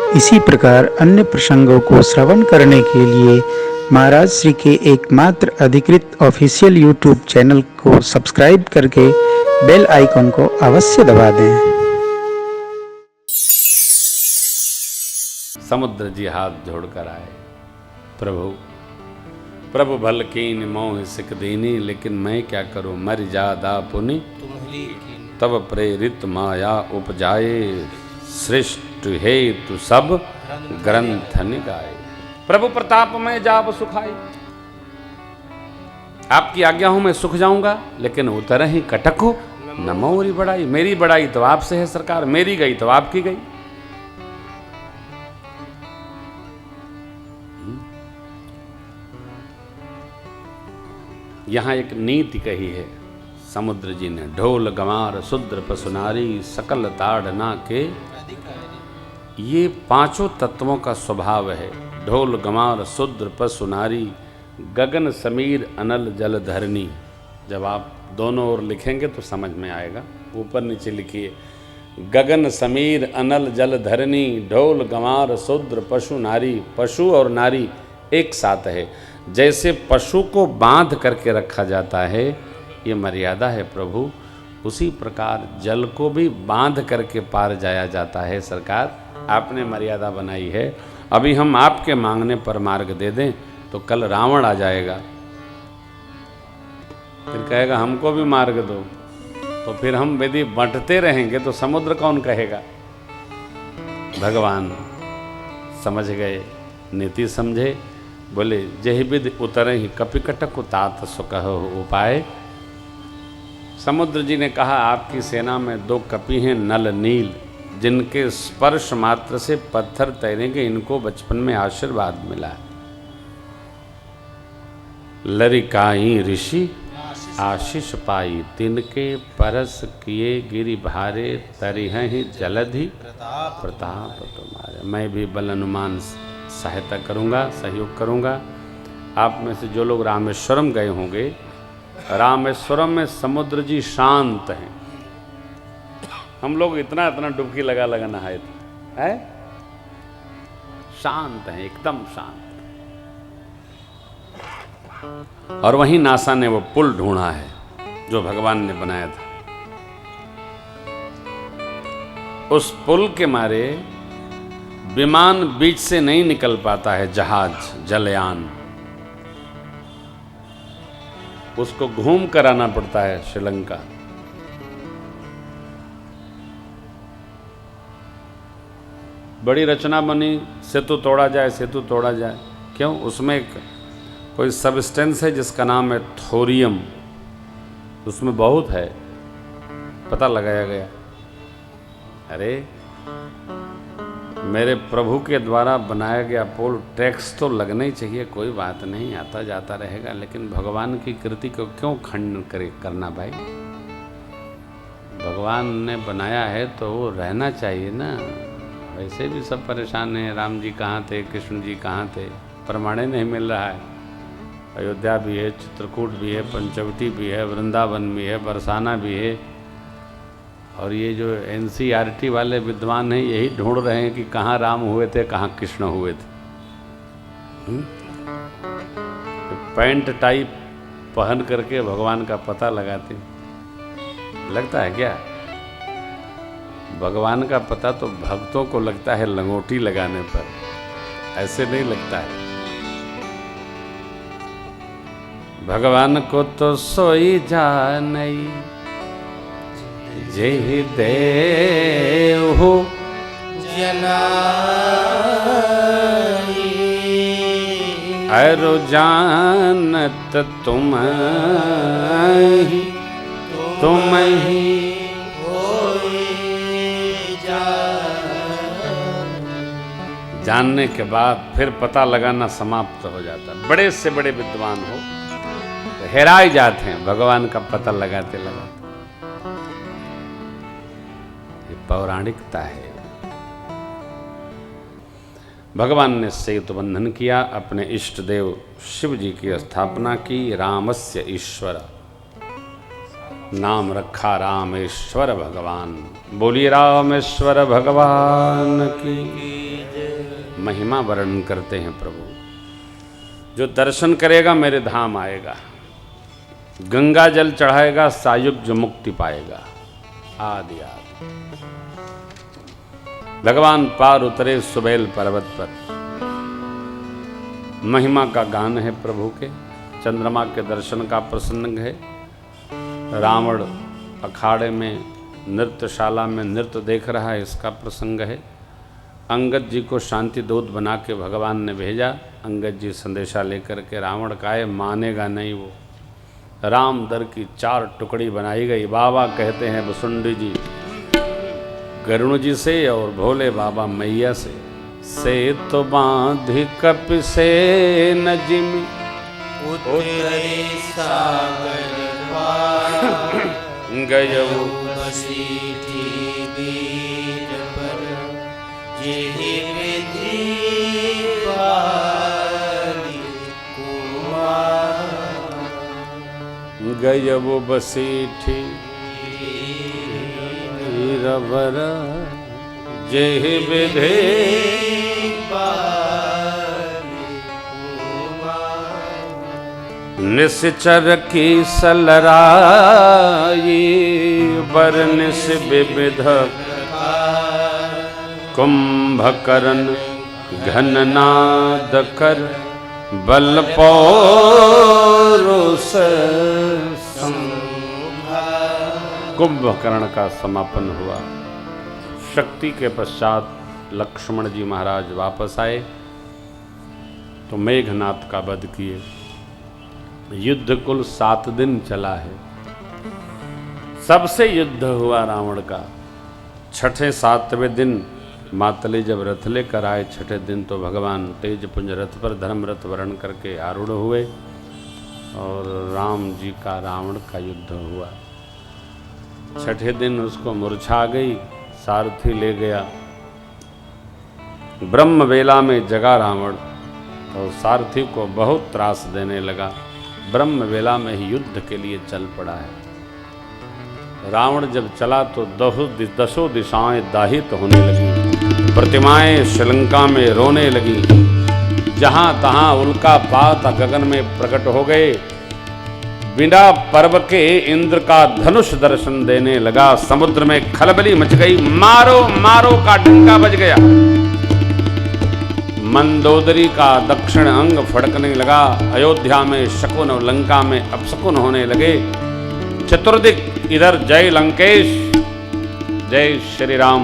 इसी प्रकार अन्य प्रसंगों को श्रवण करने के लिए महाराज श्री के एकमात्र अधिकृत ऑफिशियल यूट्यूब चैनल को सब्सक्राइब करके बेल आइकन को अवश्य दबा दें। समुद्र जी हाथ जोड़कर आए, प्रभु प्रभु भल कीन मोह सिक दीनी, लेकिन मैं क्या करूं मर जादा पुनि तब प्रेरित माया उपजाए, सृष्ट हे तु सब ग्रंथ निगाए। प्रभु प्रताप में जाब सुखाई, आपकी आज्ञा हो मैं सुख जाऊंगा, लेकिन उतर ही कटक हो न मोरी बड़ाई। मेरी बड़ाई तो आपसे है सरकार, मेरी गई तो आपकी गई। यहां एक नीति कही है समुद्र जी ने, ढोल गंवार शूद्र पशुनारी सकल ताड़ना के। ये पांचों तत्वों का स्वभाव है, ढोल गंवार शूद्र पशुनारी गगन समीर अनल जल धरनी। जब आप दोनों ओर लिखेंगे तो समझ में आएगा, ऊपर नीचे लिखिए, गगन समीर अनल जल धरनी ढोल गंवार शूद्र पशु नारी। पशु और नारी एक साथ है, जैसे पशु को बांध करके रखा जाता है, ये मर्यादा है प्रभु, उसी प्रकार जल को भी बांध करके पार जाया जाता है सरकार, आपने मर्यादा बनाई है। अभी हम आपके मांगने पर मार्ग दे दें तो कल रावण आ जाएगा, फिर कहेगा हमको भी मार्ग दो, तो फिर हम यदि बंटते रहेंगे तो समुद्र कौन कहेगा। भगवान समझ गए, नीति समझे, बोले जहि विधि उतरे ही कपिकटक तात सुकह उपाय। समुद्र जी ने कहा आपकी सेना में 2 कपि हैं नल नील, जिनके स्पर्श मात्र से पत्थर तैरेंगे, इनको बचपन में आशीर्वाद मिला है। लरिकाई ऋषि आशीष पाई, तिनके परस किए गिरि भारे, तरिहि जलधि प्रताप तुम्हारे। मैं भी बल अनुमान सहायता करूंगा, सहयोग करूंगा। आप में से जो लोग रामेश्वरम गए होंगे, रामेश्वरम में समुद्र जी शांत हैं। हम लोग इतना इतना डुबकी लगा लगा नहाए थे, है? शांत हैं, एकदम शांत। और वहीं नासा ने वो पुल ढूंढा है जो भगवान ने बनाया था। उस पुल के मारे विमान बीच से नहीं निकल पाता है, जहाज जलयान, उसको घूम कर आना पड़ता है श्रीलंका। बड़ी रचना बनी, सेतु तोड़ा जाए, सेतु तोड़ा जाए। क्यों? उसमें एक कोई सबस्टेंस है जिसका नाम है थोरियम, उसमें बहुत है, पता लगाया गया। अरे मेरे प्रभु के द्वारा बनाया गया पुल, टैक्स तो लगना ही चाहिए, कोई बात नहीं, आता जाता रहेगा, लेकिन भगवान की कृति को क्यों खंडन करना भाई। भगवान ने बनाया है तो वो रहना चाहिए ना। वैसे भी सब परेशान हैं, राम जी कहाँ थे, कृष्ण जी कहाँ थे, प्रमाणे नहीं मिल रहा है। अयोध्या भी है, चित्रकूट भी है, पंचवटी भी है, वृंदावन भी है, बरसाना भी है, और ये जो NCERT वाले विद्वान हैं यही ढूंढ रहे हैं कि कहाँ राम हुए थे, कहाँ कृष्ण हुए थे। पैंट टाइप पहन करके भगवान का पता लगाते, लगता है क्या? भगवान का पता तो भक्तों को लगता है लंगोटी लगाने पर, ऐसे नहीं लगता है। भगवान को तो सोई जानई जेहि देव हो जनाई, अरु जानत तुम ही जानने के बाद फिर पता लगाना समाप्त हो जाता है। बड़े से बड़े विद्वान हो तो हेराए जाते हैं भगवान का पता लगाते लगाते। ये पौराणिकता है। भगवान ने सेतु बंधन किया, अपने इष्ट देव शिव जी की स्थापना की। रामस्य ईश्वर नाम रखा रामेश्वर भगवान। बोलिए रामेश्वर भगवान की। महिमा वर्णन करते हैं प्रभु। जो दर्शन करेगा मेरे धाम आएगा, गंगा जल चढ़ाएगा सायुज्य मुक्ति पाएगा। आदि आदि भगवान पार उतरे सुबेल पर्वत पर। महिमा का गान है प्रभु के। चंद्रमा के दर्शन का प्रसंग है। रावण अखाड़े में नृत्यशाला में नृत्य देख रहा है, इसका प्रसंग है। अंगद जी को शांति दूत बना के भगवान ने भेजा। अंगद जी संदेशा लेकर के रावण का है, मानेगा नहीं वो। राम दर की 4 टुकड़ी बनाई गई। बाबा कहते हैं बसुंडी जी गरुण जी से और भोले बाबा मैया से तो बांधी कप से नजिमी उतरे सागर पार गयऊ बसीठी बीज पर जेहि विधि वाली कुमार गयऊ बसीठी रबर जेहि विधि निश्चर की सलराई बरनिस विविध कुंभकर्ण घननाद कर बल पौरुष कुंभकर्ण का समापन हुआ। शक्ति के पश्चात लक्ष्मण जी महाराज वापस आए तो मेघनाथ का वध किए। युद्ध कुल 7 दिन चला है। सबसे युद्ध हुआ रावण का। 6ठे 7वें दिन मातली जब रथ लेकर आए, 6ठे दिन तो भगवान तेजपुंज रथ पर धर्म रथ वर्ण करके आरूढ़ हुए और राम जी का रावण का युद्ध हुआ। 6ठे दिन उसको मूर्छा गई, सारथी ले गया। ब्रह्म वेला में जगा रावण और सारथी को बहुत त्रास देने लगा। ब्रह्म वेला में ही युद्ध के लिए चल पड़ा है। रावण जब चला तो दसों दिशाएं दाहित होने लगी। प्रतिमाएं श्रीलंका में रोने लगी। जहां तहां उल्का पात गगन में प्रकट हो गए। बिना पर्व के इंद्र का धनुष दर्शन देने लगा। समुद्र में खलबली मच गई। मारो मारो का डंका बज गया। मंदोदरी का दक्षिण अंग फड़कने लगा। अयोध्या में शकुन और लंका में अपशकुन होने लगे। चतुर्दिक इधर जय लंकेश, जय श्री राम।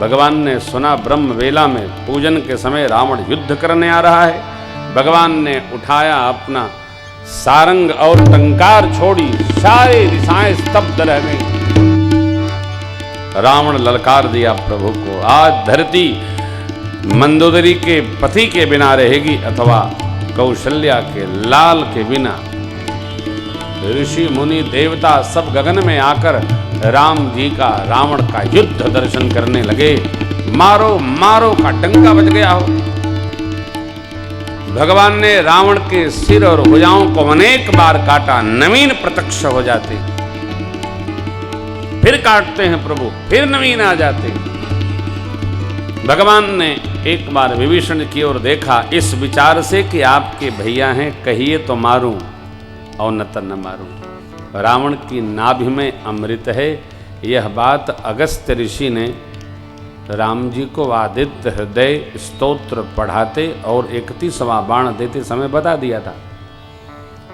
भगवान ने सुना ब्रह्म वेला में पूजन के समय रावण युद्ध करने आ रहा है। भगवान ने उठाया अपना सारंग और टंकार छोड़ी। सारी दिशाएं स्तब्ध रह गई। रावण ललकार दिया प्रभु को, आज धरती मंदोदरी के पति के बिना रहेगी अथवा कौशल्या के लाल के बिना। ऋषि मुनि देवता सब गगन में आकर राम जी का रावण का युद्ध दर्शन करने लगे। मारो मारो का डंका बज गया हो। भगवान ने रावण के सिर और भुजाओं को अनेक बार काटा, नवीन प्रत्यक्ष हो जाते। फिर काटते हैं प्रभु, फिर नवीन आ जाते। भगवान ने एक बार विभीषण की ओर देखा इस विचार से कि आपके भैया हैं, कहिए तो मारूं और न तो न मारूं। रावण की नाभि में अमृत है। यह बात अगस्त्य ऋषि ने राम जी को आदित्य हृदय स्तोत्र पढ़ाते और 31वां बाण देते समय बता दिया था।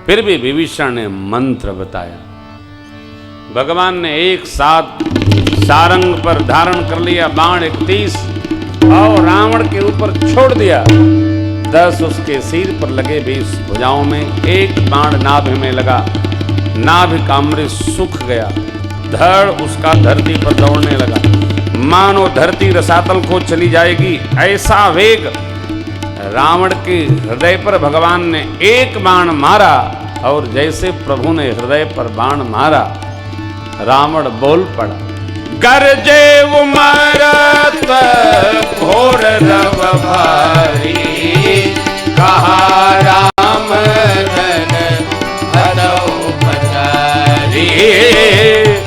फिर भी विभीषण ने मंत्र बताया। भगवान ने एक साथ सारंग पर धारण कर लिया बाण 31 और रावण के ऊपर छोड़ दिया। 10 उसके सिर पर लगे, 20 भुजाओं में। एक बाण नाभि में लगा, नाभि का अमृत सूख गया। धड़ उसका धरती पर दौड़ने लगा, मानो धरती रसातल को चली जाएगी। ऐसा वेग रावण के हृदय पर भगवान ने एक बाण मारा और जैसे प्रभु ने हृदय पर बाण मारा, रावण बोल पड़ा। गरजे उमरत घोर रव भारी, कहा राम धन हरौ पधारी।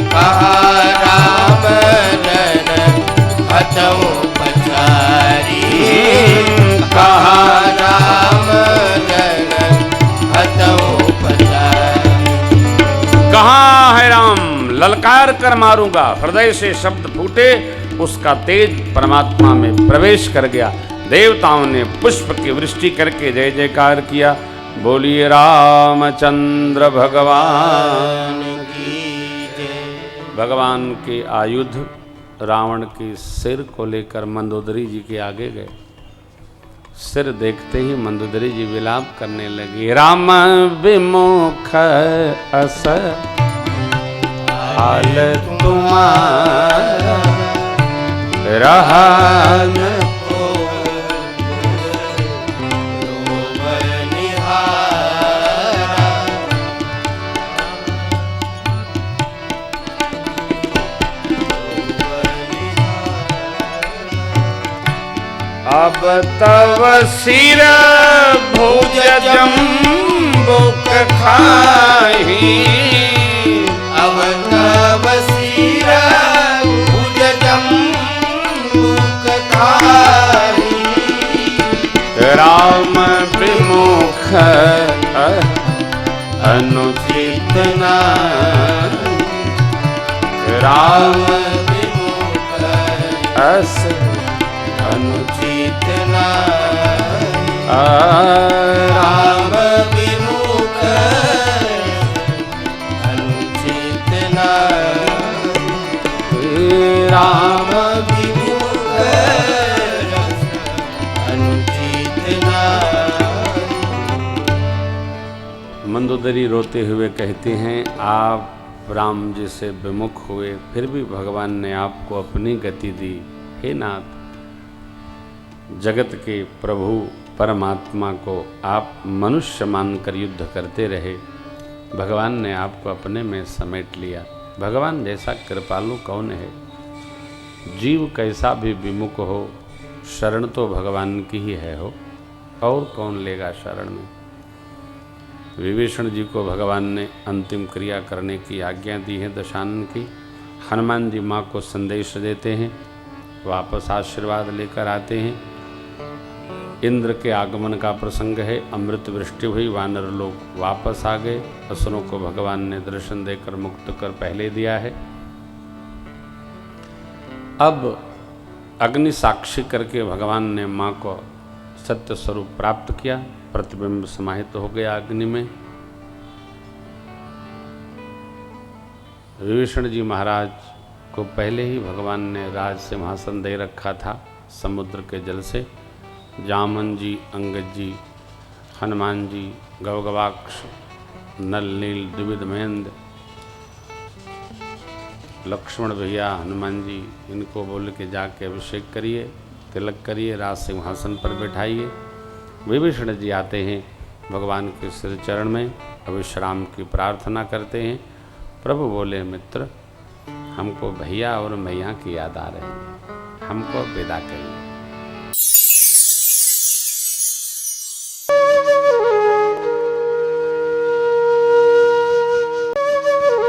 कहा राम धन हरौ पधारी। भयंकर मारूंगा। हृदय से शब्द फूटे, उसका तेज परमात्मा में प्रवेश कर गया। देवताओं ने पुष्प की वृष्टि करके जय जयकार किया। बोलिए रामचंद्र भगवान की जय। भगवान के आयुध रावण के सिर को लेकर मंदोदरी जी के आगे गए। सिर देखते ही मंदोदरी जी विलाप करने लगी। राम विमुख अस हाल तुम्हारा, रहा न को बनिहारा। अब तव सिर भुज जम्बुक खाही, अब तव सिर भुज जम्बुक खाही। राम विमुख अनुचित नाहि, राम विमुख अस अनुचित नाहि। राम राम विमुख अनुचित नाहि। राम विमुख अनुचित नाहि। मंदोदरी रोते हुए कहते हैं, आप राम जी से विमुख हुए, फिर भी भगवान ने आपको अपनी गति दी। हे नाथ, जगत के प्रभु परमात्मा को आप मनुष्य मानकर युद्ध करते रहे। भगवान ने आपको अपने में समेट लिया। भगवान जैसा कृपालु कौन है? जीव कैसा भी विमुख हो, शरण तो भगवान की ही है हो, और कौन लेगा शरण में। विभीषण जी को भगवान ने अंतिम क्रिया करने की आज्ञा दी है दशानन की। हनुमान जी माँ को संदेश देते हैं, वापस आशीर्वाद लेकर आते हैं। इंद्र के आगमन का प्रसंग है। अमृत वृष्टि हुई, वानर लोग वापस आ गए। असुरों को भगवान ने दर्शन देकर मुक्त कर पहले दिया है। अब अग्नि साक्षी करके भगवान ने माँ को सत्य स्वरूप प्राप्त किया। प्रतिबिंब समाहित हो गया अग्नि में। विभीषण जी महाराज को पहले ही भगवान ने राज सिंहासन दे रखा था समुद्र के जल से। जामन जी, अंगद जी, हनुमान जी, गवगवाक्ष, नल नील द्विविध महेंद्र, लक्ष्मण भैया, हनुमान जी, इनको बोल के जाके अभिषेक करिए, तिलक करिए, राज सिंहासन पर बैठाइए। विभीषण जी आते हैं भगवान के सिर चरण में, अविश्राम की प्रार्थना करते हैं। प्रभु बोले, मित्र, हमको भैया और मैया की याद आ रही है, हमको विदा करिए।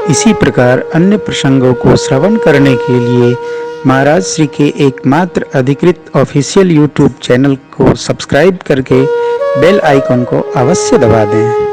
इसी प्रकार अन्य प्रसंगों को श्रवण करने के लिए महाराज श्री के एकमात्र अधिकृत ऑफिशियल यूट्यूब चैनल को सब्सक्राइब करके बेल आइकन को अवश्य दबा दें।